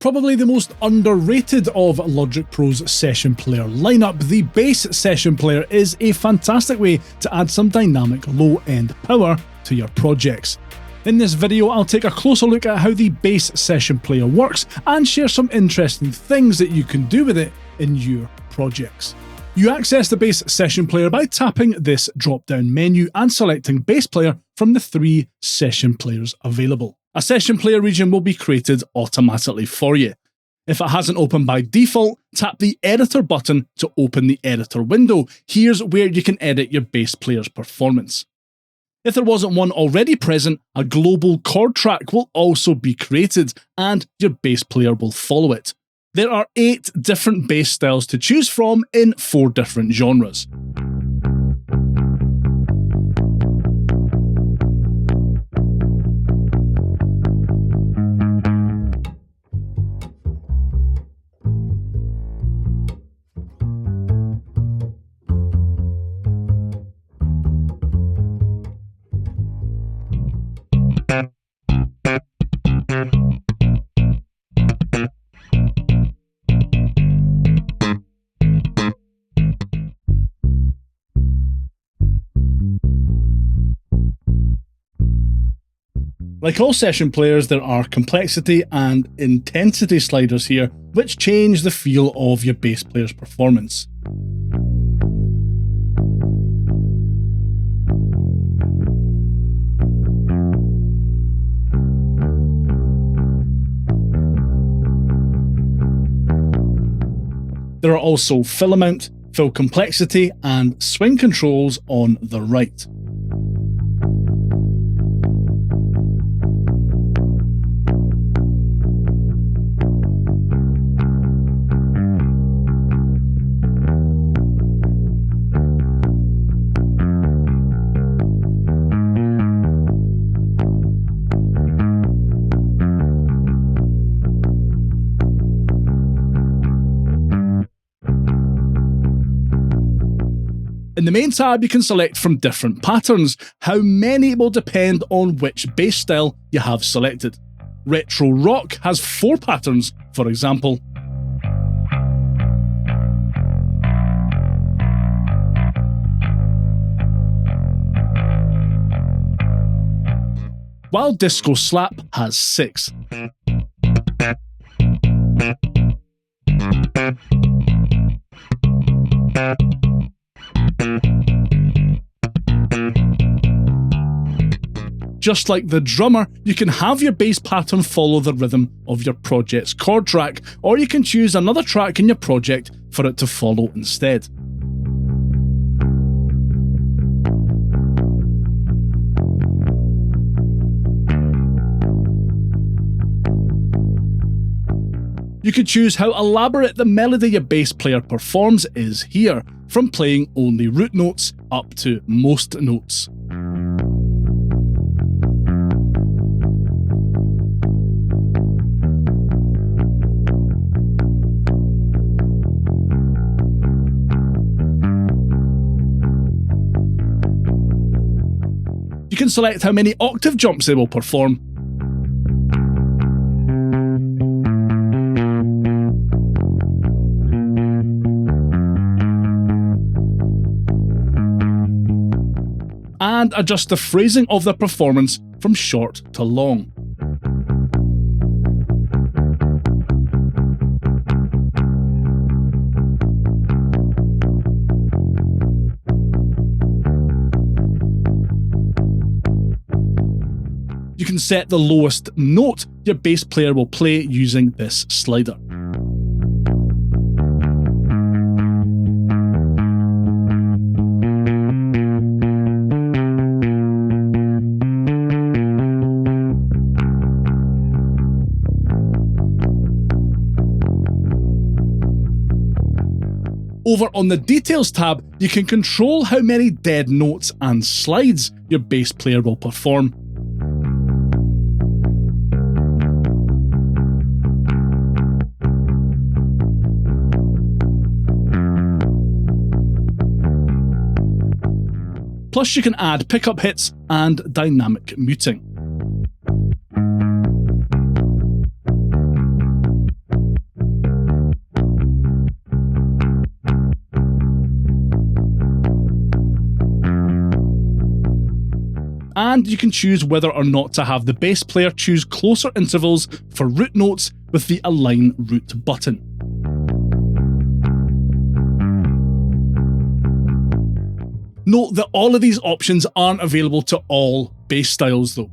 Probably the most underrated of Logic Pro's session player lineup, the bass session player is a fantastic way to add some dynamic low-end power to your projects. In this video, I'll take a closer look at how the bass session player works and share some interesting things that you can do with it in your projects. You access the bass session player by tapping this drop-down menu and selecting bass player from the 3 session players available. A session player region will be created automatically for you. If it hasn't opened by default, tap the editor button to open the editor window. Here's where you can edit your bass player's performance. If there wasn't one already present, a global chord track will also be created and your bass player will follow it. There are 8 different bass styles to choose from in 4 different genres. Like all session players, there are complexity and intensity sliders here, which change the feel of your bass player's performance. There are also fill amount, fill complexity, and swing controls on the right. In the main tab, you can select from different patterns. How many will depend on which bass style you have selected. Retro Rock has 4 patterns, for example. While Disco Slap has 6. Just like the drummer, you can have your bass pattern follow the rhythm of your project's chord track, or you can choose another track in your project for it to follow instead. You can choose how elaborate the melody your bass player performs is here, from playing only root notes up to most notes. You can select how many octave jumps they will perform. And adjust the phrasing of the performance from short to long. You can set the lowest note your bass player will play using this slider. Over on the Details tab, you can control how many dead notes and slides your bass player will perform. Plus, you can add pickup hits and dynamic muting. and you can choose whether or not to have the bass player choose closer intervals for root notes with the Align Root button. Note that all of these options aren't available to all bass styles though.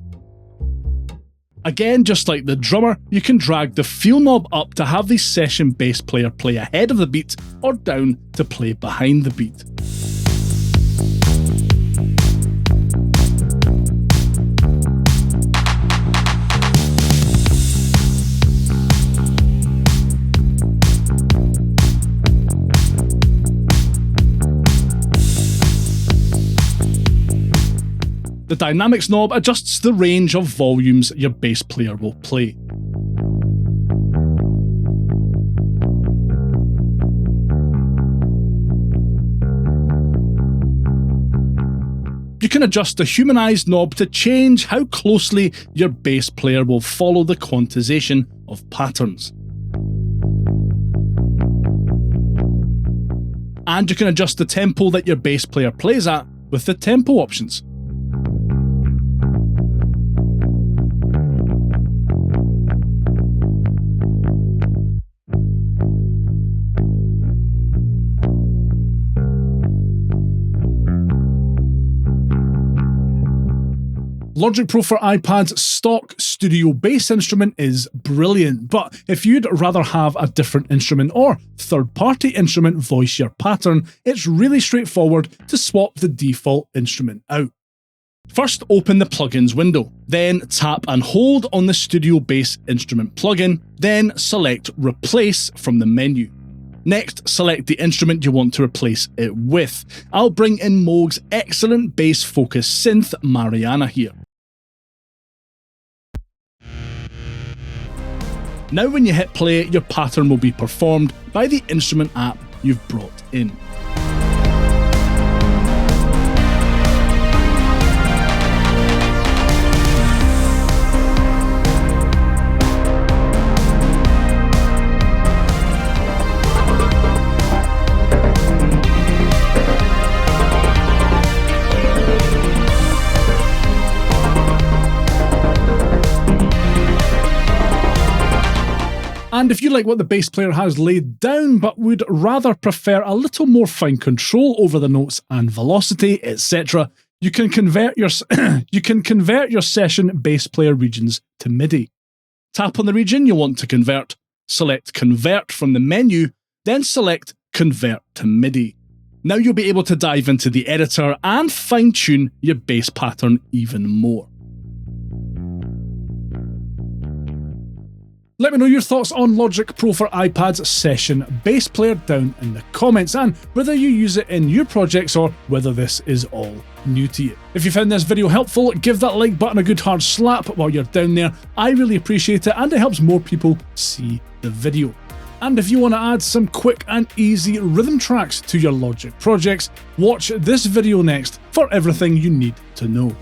Again, just like the drummer, you can drag the feel knob up to have the session bass player play ahead of the beat or down to play behind the beat. The Dynamics knob adjusts the range of volumes your bass player will play. You can adjust the Humanize knob to change how closely your bass player will follow the quantization of patterns. And you can adjust the tempo that your bass player plays at with the tempo options. Logic Pro for iPad's stock studio bass instrument is brilliant, but if you'd rather have a different instrument or third-party instrument voice your pattern, it's really straightforward to swap the default instrument out. First, open the plugins window, then tap and hold on the Studio Bass Instrument plugin, then select Replace from the menu. Next, select the instrument you want to replace it with. I'll bring in Moog's excellent bass-focused synth Mariana here. Now when you hit play, your pattern will be performed by the instrument app you've brought in. And if you like what the bass player has laid down but would rather prefer a little more fine control over the notes and velocity, etc., you can convert your session bass player regions to MIDI. Tap on the region you want to convert, select Convert from the menu, then select Convert to MIDI. Now you'll be able to dive into the editor and fine-tune your bass pattern even more. Let me know your thoughts on Logic Pro for iPad's session bass player down in the comments, and whether you use it in your projects or whether this is all new to you. If you found this video helpful, give that like button a good hard slap while you're down there. I really appreciate it and it helps more people see the video. And if you want to add some quick and easy rhythm tracks to your Logic projects, watch this video next for everything you need to know.